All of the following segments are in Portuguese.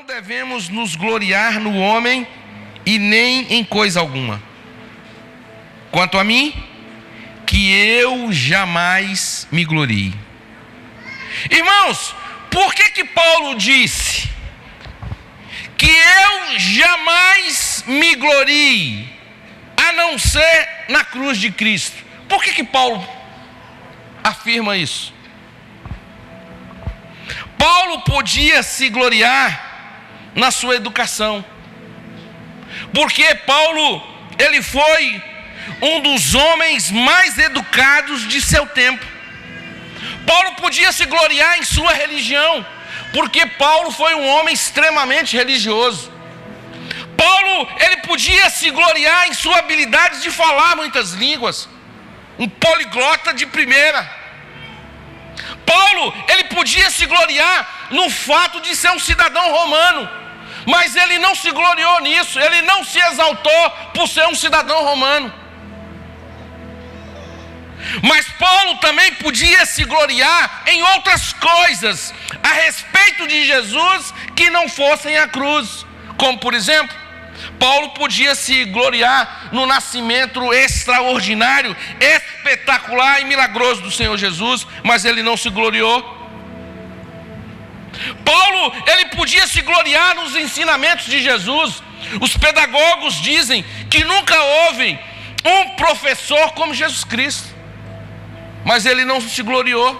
não devemos nos gloriar no homem e nem em coisa alguma. Quanto a mim, que eu jamais me glorie. Irmãos, por que Paulo disse que eu jamais me glorie, a não ser na cruz de Cristo? Por que Paulo afirma isso? Paulo podia se gloriar na sua educação, porque Paulo, ele foi um dos homens mais educados de seu tempo. Paulo podia se gloriar em sua religião, porque Paulo foi um homem extremamente religioso. Paulo, ele podia se gloriar em sua habilidade de falar muitas línguas, um poliglota de primeira. Paulo, ele podia se gloriar no fato de ser um cidadão romano, mas ele não se gloriou nisso, ele não se exaltou por ser um cidadão romano. Mas Paulo também podia se gloriar em outras coisas a respeito de Jesus que não fossem a cruz. Como por exemplo, Paulo podia se gloriar no nascimento extraordinário, espetacular e milagroso do Senhor Jesus, mas ele não se gloriou. Paulo, ele podia se gloriar nos ensinamentos de Jesus. Os pedagogos dizem que nunca houve um professor como Jesus Cristo, mas ele não se gloriou.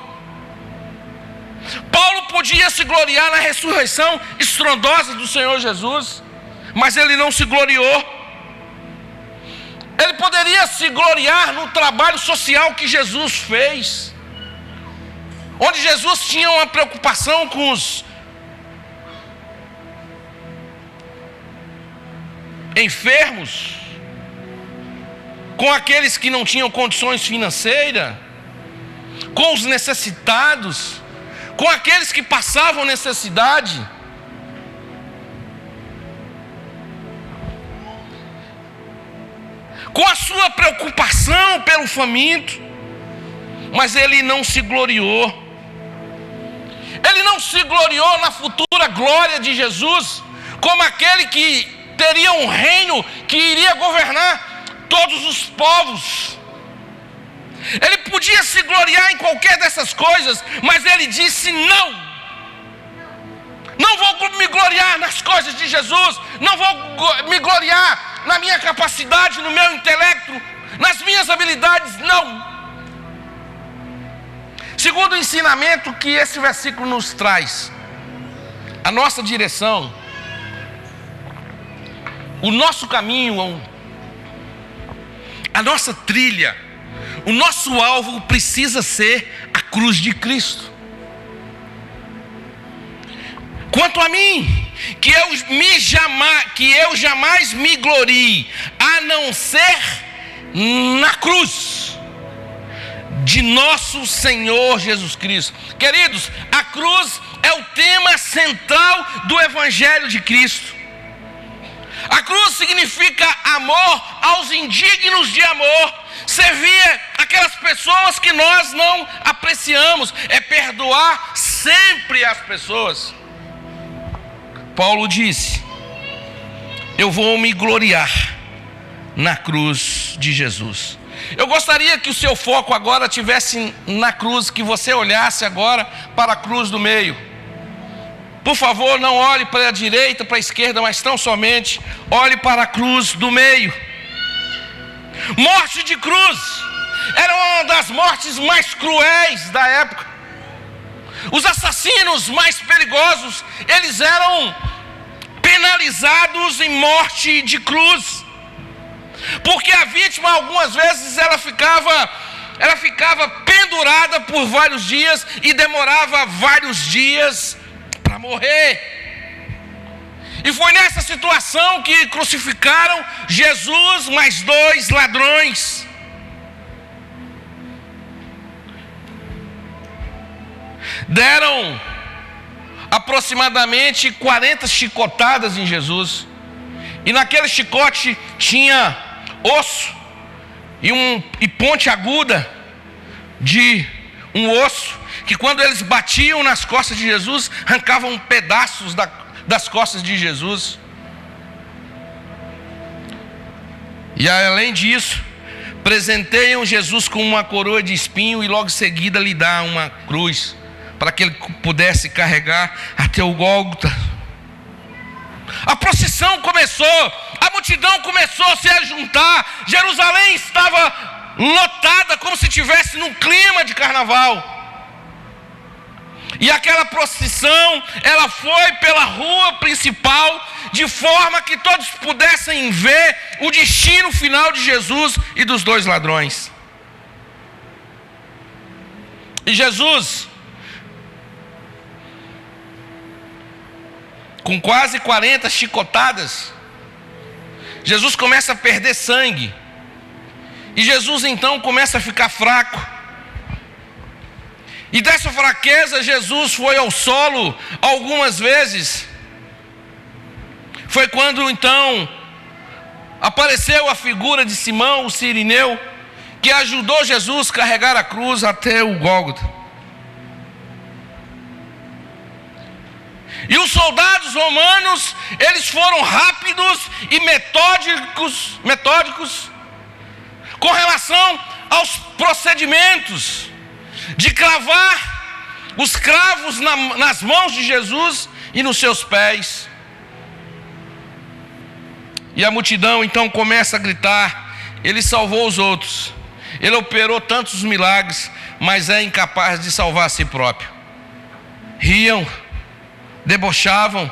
Paulo podia se gloriar na ressurreição estrondosa do Senhor Jesus, mas ele não se gloriou. Ele poderia se gloriar no trabalho social que Jesus fez, onde Jesus tinha uma preocupação com os enfermos, com aqueles que não tinham condições financeiras, com os necessitados, com aqueles que passavam necessidade. Com a sua preocupação pelo faminto, mas ele não se gloriou. Ele não se gloriou na futura glória de Jesus, como aquele que teria um reino que iria governar todos os povos. Ele podia se gloriar em qualquer dessas coisas, mas ele disse não vou me gloriar nas coisas de Jesus, não vou me gloriar na minha capacidade, no meu intelecto, nas minhas habilidades, não. Segundo o ensinamento que esse versículo nos traz, a nossa direção, o nosso caminho, a nossa trilha, o nosso alvo precisa ser a cruz de Cristo. Quanto a mim, que eu jamais me glorie, a não ser na cruz de nosso Senhor Jesus Cristo. Queridos, a cruz é o tema central do Evangelho de Cristo. A cruz significa amor aos indignos de amor, servir aquelas pessoas que nós não apreciamos, é perdoar sempre as pessoas. Paulo disse: eu vou me gloriar na cruz de Jesus. Eu gostaria que o seu foco agora estivesse na cruz, que você olhasse agora para a cruz do meio. Por favor, não olhe para a direita, para a esquerda, mas tão somente olhe para a cruz do meio. Morte de cruz era uma das mortes mais cruéis da época. Os assassinos mais perigosos, eles eram penalizados em morte de cruz, porque a vítima algumas vezes ela ficava pendurada por vários dias e demorava vários dias para morrer. E foi nessa situação que crucificaram Jesus mais 2 ladrões. Deram aproximadamente 40 chicotadas em Jesus. E naquele chicote tinha osso e ponte aguda de um osso, que quando eles batiam nas costas de Jesus, arrancavam pedaços das costas de Jesus. E além disso, presenteiam Jesus com uma coroa de espinho e logo em seguida lhe dá uma cruz, para que ele pudesse carregar até o Gólgota. A procissão começou, a multidão começou a se ajuntar, Jerusalém estava lotada como se estivesse num clima de carnaval. E aquela procissão, ela foi pela rua principal, de forma que todos pudessem ver o destino final de Jesus e dos dois ladrões. E Jesus, com quase 40 chicotadas, Jesus começa a perder sangue. E Jesus então começa a ficar fraco. E dessa fraqueza Jesus foi ao solo algumas vezes. Foi quando então apareceu a figura de Simão, o Cirineu, que ajudou Jesus a carregar a cruz até o Gólgota. E os soldados romanos, eles foram rápidos e metódicos com relação aos procedimentos de cravar os cravos nas mãos de Jesus e nos seus pés. E a multidão então começa a gritar: ele salvou os outros, ele operou tantos milagres, mas é incapaz de salvar a si próprio. Riam, debochavam,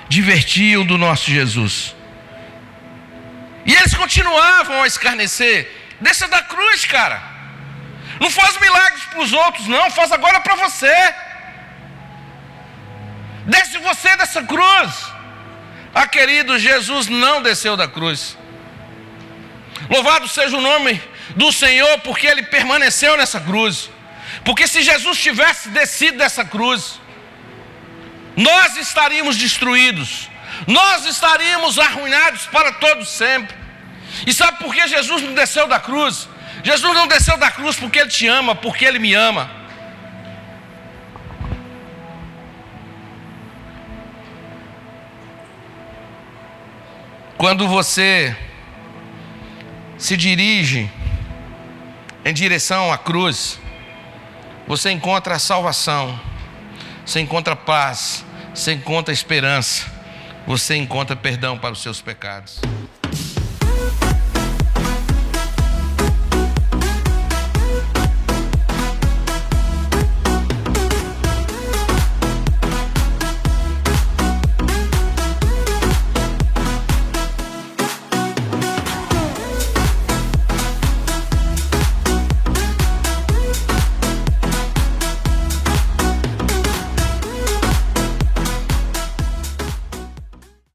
divertiam do nosso Jesus. E eles continuavam a escarnecer: desça da cruz, cara. Não faz milagres para os outros, não. Faz agora para você. Desce você dessa cruz. Ah, querido, Jesus não desceu da cruz. Louvado seja o nome do Senhor, porque Ele permaneceu nessa cruz. Porque se Jesus tivesse descido dessa cruz, nós estaríamos destruídos. Nós estaríamos arruinados para todos sempre. E sabe por que Jesus não desceu da cruz? Jesus não desceu da cruz porque Ele te ama, porque Ele me ama. Quando você se dirige em direção à cruz, você encontra a salvação, você encontra paz, você encontra esperança, você encontra perdão para os seus pecados.